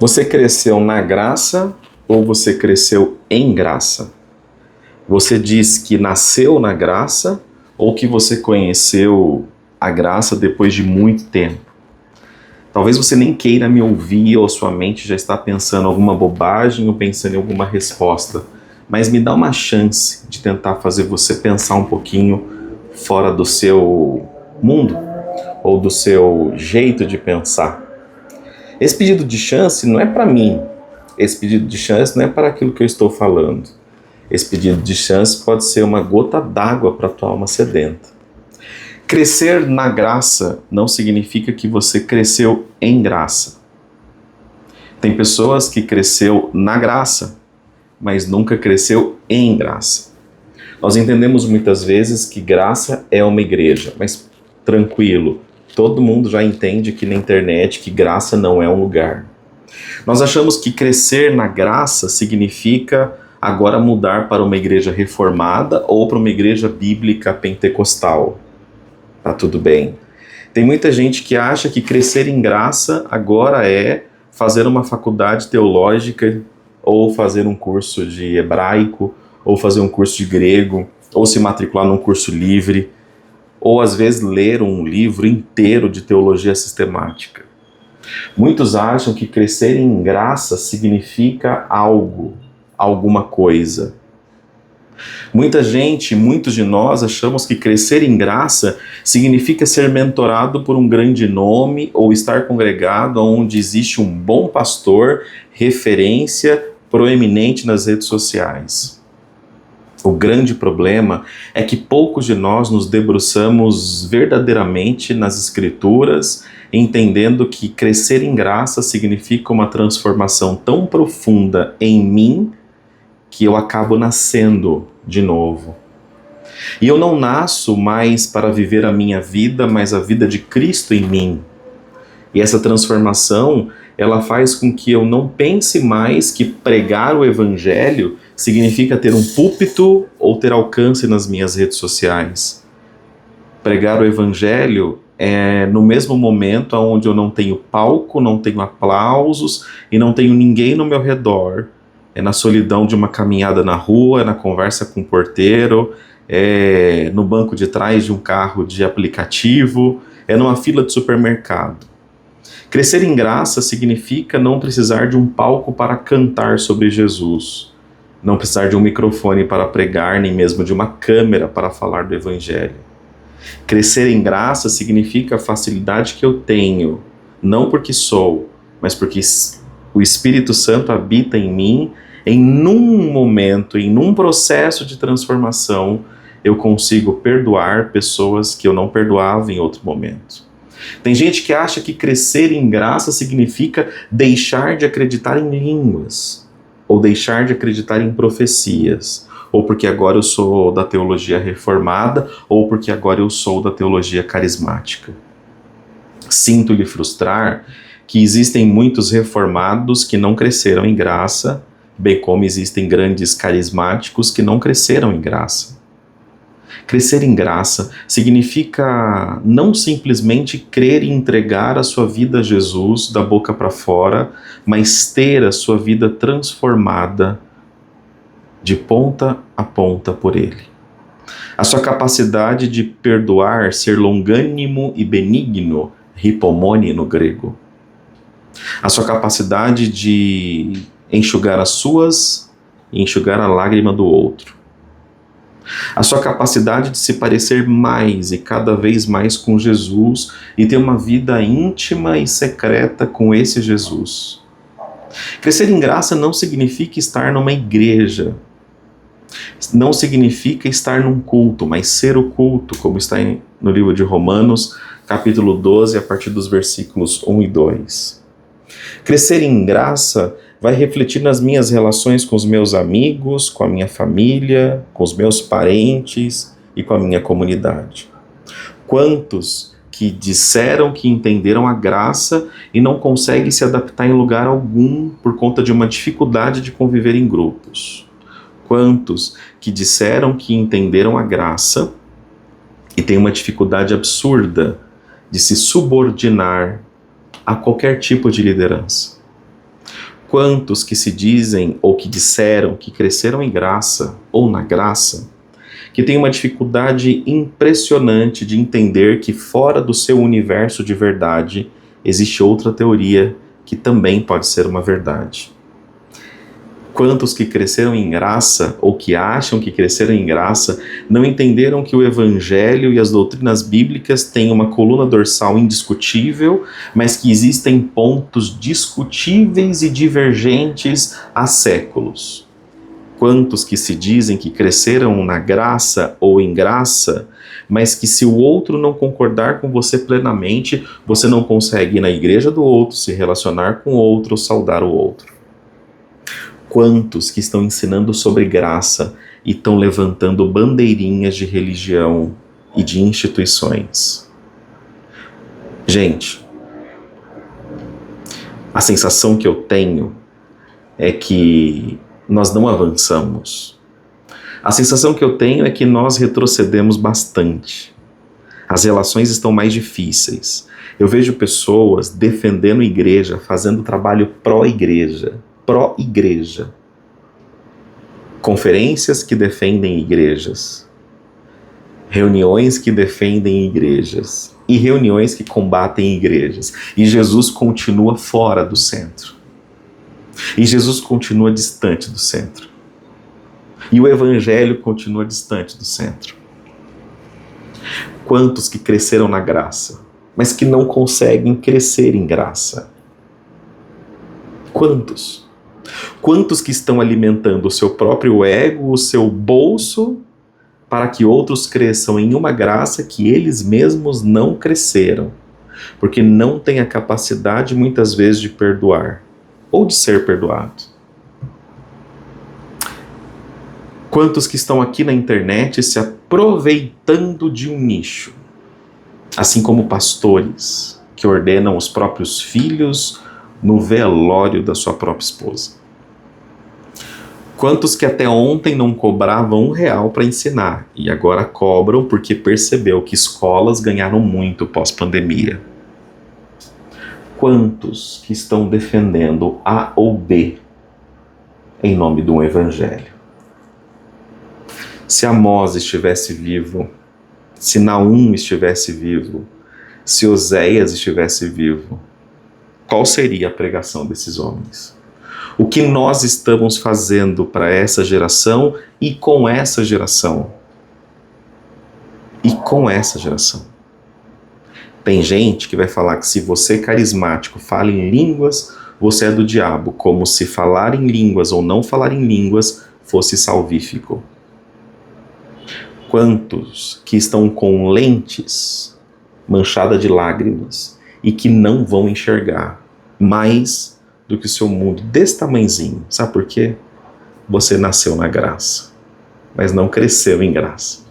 Você cresceu na graça ou você cresceu em graça? Você diz que nasceu na graça ou que você conheceu a graça depois de muito tempo? Talvez você nem queira me ouvir ou sua mente já está pensando alguma bobagem ou pensando em alguma resposta, mas me dá uma chance de tentar fazer você pensar um pouquinho fora do seu mundo ou do seu jeito de pensar. Esse pedido de chance não é para mim. Esse pedido de chance não é para aquilo que eu estou falando. Esse pedido de chance pode ser uma gota d'água para a tua alma sedenta. Crescer na graça não significa que você cresceu em graça. Tem pessoas que cresceu na graça, mas nunca cresceu em graça. Nós entendemos muitas vezes que graça é uma igreja, mas tranquilo, todo mundo já entende que na internet que graça não é um lugar. Nós achamos que crescer na graça significa agora mudar para uma igreja reformada ou para uma igreja bíblica pentecostal. Tá tudo bem. Tem muita gente que acha que crescer em graça agora é fazer uma faculdade teológica ou fazer um curso de hebraico ou fazer um curso de grego ou se matricular num curso livre ou às vezes ler um livro inteiro de teologia sistemática. Muitos acham que crescer em graça significa algo, alguma coisa. Muita gente, muitos de nós achamos que crescer em graça significa ser mentorado por um grande nome ou estar congregado onde existe um bom pastor, referência proeminente nas redes sociais. O grande problema é que poucos de nós nos debruçamos verdadeiramente nas Escrituras, entendendo que crescer em graça significa uma transformação tão profunda em mim que eu acabo nascendo de novo. E eu não nasço mais para viver a minha vida, mas a vida de Cristo em mim. E essa transformação, ela faz com que eu não pense mais que pregar o Evangelho significa ter um púlpito ou ter alcance nas minhas redes sociais. Pregar o Evangelho é no mesmo momento onde eu não tenho palco, não tenho aplausos e não tenho ninguém no meu redor. É na solidão de uma caminhada na rua, é na conversa com o porteiro, é no banco de trás de um carro de aplicativo, é numa fila de supermercado. Crescer em graça significa não precisar de um palco para cantar sobre Jesus, não precisar de um microfone para pregar, nem mesmo de uma câmera para falar do Evangelho. Crescer em graça significa a facilidade que eu tenho, não porque sou, mas porque o Espírito Santo habita em mim. Em num momento, em num processo de transformação, eu consigo perdoar pessoas que eu não perdoava em outro momento. Tem gente que acha que crescer em graça significa deixar de acreditar em línguas, ou deixar de acreditar em profecias, ou porque agora eu sou da teologia reformada, ou porque agora eu sou da teologia carismática. Sinto lhe frustrar que existem muitos reformados que não cresceram em graça, bem como existem grandes carismáticos que não cresceram em graça. Crescer em graça significa não simplesmente crer e entregar a sua vida a Jesus da boca para fora, mas ter a sua vida transformada de ponta a ponta por Ele. A sua capacidade de perdoar, ser longânimo e benigno, hipomone no grego. A sua capacidade de enxugar as suas e enxugar a lágrima do outro. A sua capacidade de se parecer mais e cada vez mais com Jesus e ter uma vida íntima e secreta com esse Jesus. Crescer em graça não significa estar numa igreja, não significa estar num culto, mas ser o culto, como está no livro de Romanos, capítulo 12, a partir dos versículos 1 e 2. Crescer em graça vai refletir nas minhas relações com os meus amigos, com a minha família, com os meus parentes e com a minha comunidade. Quantos que disseram que entenderam a graça e não conseguem se adaptar em lugar algum por conta de uma dificuldade de conviver em grupos? Quantos que disseram que entenderam a graça e têm uma dificuldade absurda de se subordinar a qualquer tipo de liderança? Quantos que se dizem ou que disseram que cresceram em graça ou na graça, que têm uma dificuldade impressionante de entender que fora do seu universo de verdade existe outra teoria que também pode ser uma verdade. Quantos que cresceram em graça, ou que acham que cresceram em graça, não entenderam que o Evangelho e as doutrinas bíblicas têm uma coluna dorsal indiscutível, mas que existem pontos discutíveis e divergentes há séculos. Quantos que se dizem que cresceram na graça ou em graça, mas que se o outro não concordar com você plenamente, você não consegue ir na igreja do outro, se relacionar com o outro ou saudar o outro. Quantos que estão ensinando sobre graça e estão levantando bandeirinhas de religião e de instituições? Gente, a sensação que eu tenho é que nós não avançamos. A sensação que eu tenho é que nós retrocedemos bastante. As relações estão mais difíceis. Eu vejo pessoas defendendo igreja, fazendo trabalho pró-igreja. Conferências que defendem igrejas, reuniões que defendem igrejas e reuniões que combatem igrejas. E Jesus continua fora do centro. E Jesus continua distante do centro. E o Evangelho continua distante do centro. Quantos que cresceram na graça, mas que não conseguem crescer em graça? Quantos? Quantos que estão alimentando o seu próprio ego, o seu bolso, para que outros cresçam em uma graça que eles mesmos não cresceram, porque não têm a capacidade muitas vezes de perdoar, ou de ser perdoado. Quantos que estão aqui na internet se aproveitando de um nicho, assim como pastores que ordenam os próprios filhos no velório da sua própria esposa. Quantos que até ontem não cobravam R$1 para ensinar e agora cobram porque percebeu que escolas ganharam muito pós-pandemia? Quantos que estão defendendo A ou B em nome de um evangelho? Se Amós estivesse vivo, se Naum estivesse vivo, se Oséias estivesse vivo, qual seria a pregação desses homens? O que nós estamos fazendo para essa geração e com essa geração? E com essa geração. Tem gente que vai falar que se você é carismático, fala em línguas, você é do diabo, como se falar em línguas ou não falar em línguas fosse salvífico. Quantos que estão com lentes manchadas de lágrimas e que não vão enxergar mais do que o seu mundo desse tamanhozinho? Sabe por quê? Você nasceu na graça, mas não cresceu em graça.